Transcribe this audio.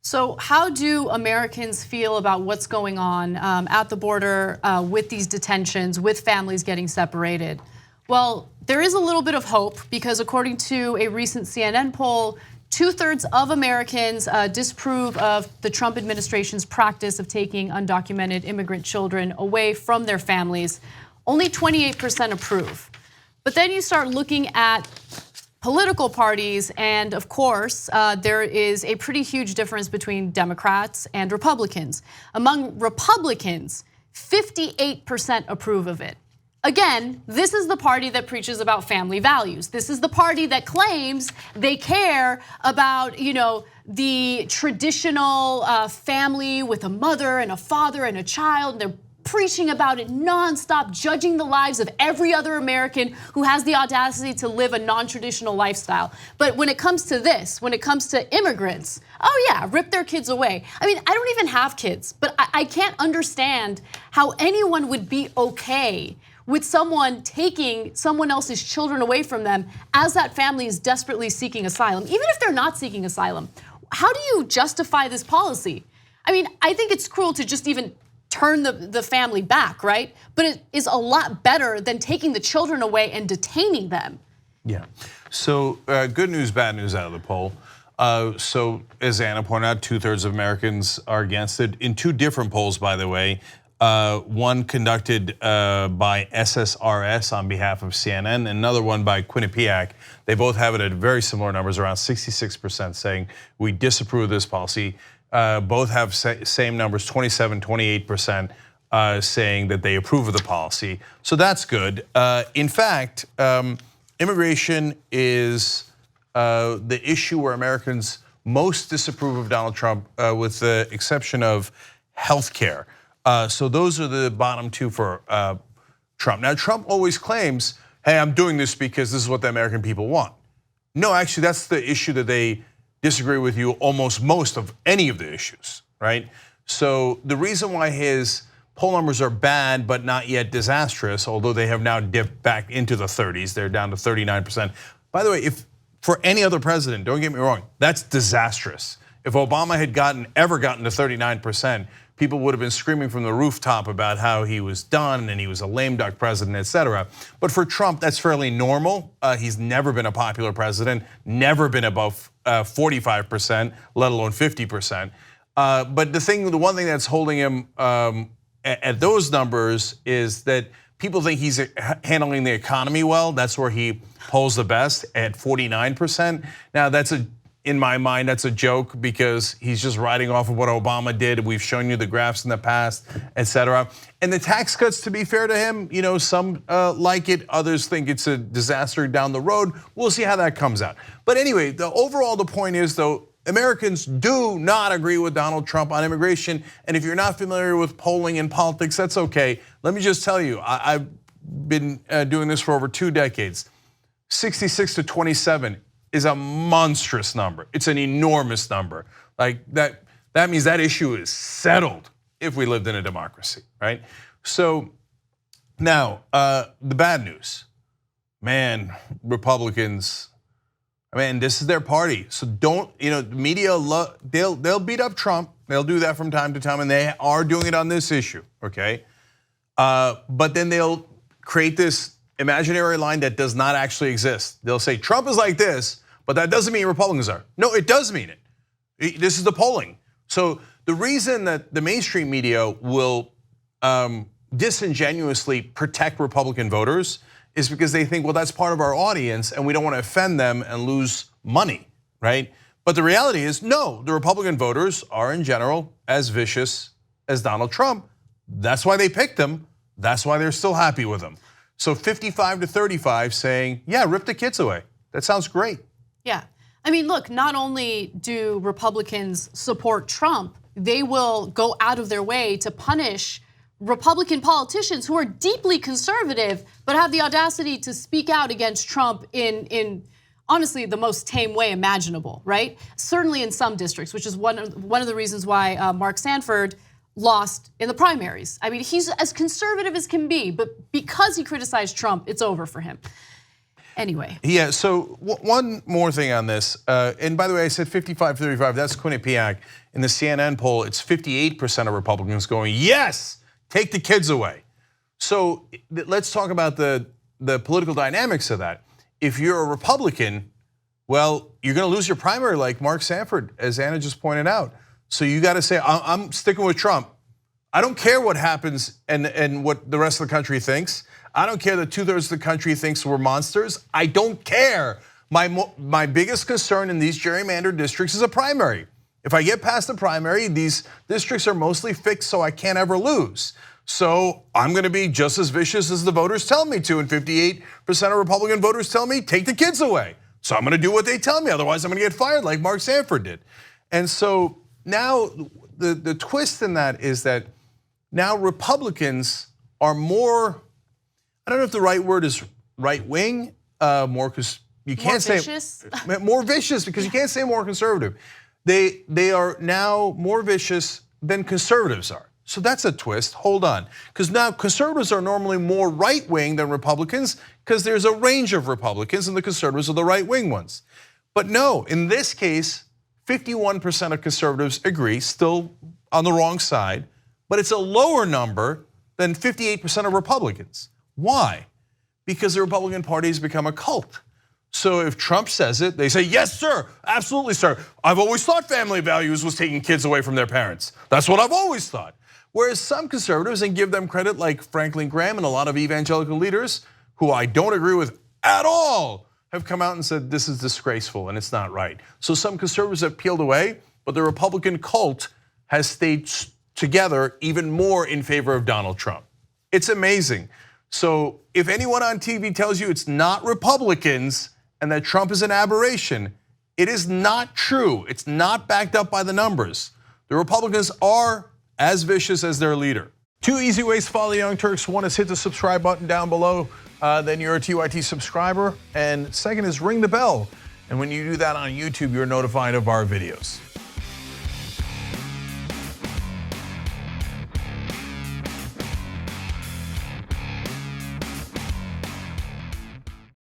So how do Americans feel about what's going on at the border with these detentions, with families getting separated? Well, there is a little bit of hope because according to a recent CNN poll, 2/3 of Americans disapprove of the Trump administration's practice of taking undocumented immigrant children away from their families. Only 28% approve. But then you start looking at political parties, and of course, there is a pretty huge difference between Democrats and Republicans. Among Republicans, 58% approve of it. Again, this is the party that preaches about family values. This is the party that claims they care about, the traditional family with a mother and a father and a child. They're preaching about it nonstop, judging the lives of every other American who has the audacity to live a non-traditional lifestyle. But when it comes to this, when it comes to immigrants, oh yeah, rip their kids away. I mean, I don't even have kids, but I can't understand how anyone would be okay with someone taking someone else's children away from them as that family is desperately seeking asylum, even if they're not seeking asylum. How do you justify this policy? I mean, I think it's cruel to just even turn the family back, right? But it is a lot better than taking the children away and detaining them. Yeah, so good news, bad news out of the poll. So as Anna pointed out, 2/3 of Americans are against it. In two different polls, by the way, one conducted by SSRS on behalf of CNN, another one by Quinnipiac. They both have it at very similar numbers, around 66% saying we disapprove of this policy. Both have same numbers, 27, 28% saying that they approve of the policy. So that's good. In fact, immigration is the issue where Americans most disapprove of Donald Trump, with the exception of healthcare. So those are the bottom two for Trump. Now, Trump always claims, hey, I'm doing this because this is what the American people want. No, actually, that's the issue that they disagree with you almost most of any of the issues, right? So the reason why his poll numbers are bad but not yet disastrous, although they have now dipped back into the 30s, they're down to 39%. By the way, if for any other president, don't get me wrong, that's disastrous. If Obama had ever gotten to 39%, people would have been screaming from the rooftop about how he was done and he was a lame duck president, etc. But for Trump, that's fairly normal. He's never been a popular president, never been above 45%, let alone 50%. But the one thing that's holding him at those numbers is that people think he's handling the economy well. That's where he polls the best at 49%. Now in my mind, that's a joke because he's just riding off of what Obama did. We've shown you the graphs in the past, etc. And the tax cuts, to be fair to him, some like it, others think it's a disaster down the road. We'll see how that comes out. But anyway, the point is though, Americans do not agree with Donald Trump on immigration. And if you're not familiar with polling and politics, that's okay. Let me just tell you, I've been doing this for over 2 decades. 66 to 27 is a monstrous number. It's an enormous number. Like that means that issue is settled if we lived in a democracy, right? So now the bad news, man, Republicans, this is their party. So don't, the media, they'll beat up Trump. They'll do that from time to time, and they are doing it on this issue, okay? But then they'll create this imaginary line that does not actually exist. They'll say Trump is like this, but that doesn't mean Republicans are. No, it does mean it. This is the polling. So the reason that the mainstream media will disingenuously protect Republican voters is because they think, well, that's part of our audience and we don't want to offend them and lose money, right? But the reality is, no, the Republican voters are in general as vicious as Donald Trump. That's why they picked him. That's why they're still happy with him. So 55 to 35 saying, yeah, rip the kids away. That sounds great. Yeah, I mean, look, not only do Republicans support Trump, they will go out of their way to punish Republican politicians who are deeply conservative, but have the audacity to speak out against Trump in honestly the most tame way imaginable, right? Certainly in some districts, which is one of the reasons why Mark Sanford lost in the primaries. I mean, he's as conservative as can be, but because he criticized Trump, it's over for him. Anyway. Yeah, so one more thing on this. And by the way, I said 55-35, that's Quinnipiac. In the CNN poll, it's 58% of Republicans going, yes, take the kids away. So let's talk about the political dynamics of that. If you're a Republican, well, you're gonna lose your primary like Mark Sanford, as Anna just pointed out. So you gotta say, I'm sticking with Trump. I don't care what happens and what the rest of the country thinks. I don't care that 2/3 of the country thinks we're monsters. I don't care. My biggest concern in these gerrymandered districts is a primary. If I get past the primary, these districts are mostly fixed so I can't ever lose. So I'm gonna be just as vicious as the voters tell me to, and 58% of Republican voters tell me, take the kids away. So I'm gonna do what they tell me, otherwise I'm gonna get fired like Mark Sanford did. And so now the twist in that is that now Republicans are more, I don't know if the right word is right wing, more because you can't say vicious? More vicious because you can't say more conservative. They are now more vicious than conservatives are. So that's a twist. Hold on, because now conservatives are normally more right wing than Republicans because there's a range of Republicans and the conservatives are the right wing ones. But no, in this case, 51% of conservatives agree, still on the wrong side, but it's a lower number than 58% of Republicans. Why? Because the Republican Party has become a cult. So if Trump says it, they say, yes, sir, absolutely, sir. I've always thought family values was taking kids away from their parents. That's what I've always thought. Whereas some conservatives, and give them credit like Franklin Graham and a lot of evangelical leaders, who I don't agree with at all, have come out and said this is disgraceful and it's not right. So some conservatives have peeled away, but the Republican cult has stayed together even more in favor of Donald Trump. It's amazing. So if anyone on TV tells you it's not Republicans and that Trump is an aberration, it is not true. It's not backed up by the numbers. The Republicans are as vicious as their leader. 2 easy ways to follow the Young Turks. One is hit the subscribe button down below, then you're a TYT subscriber. And second is ring the bell. And when you do that on YouTube, you're notified of our videos.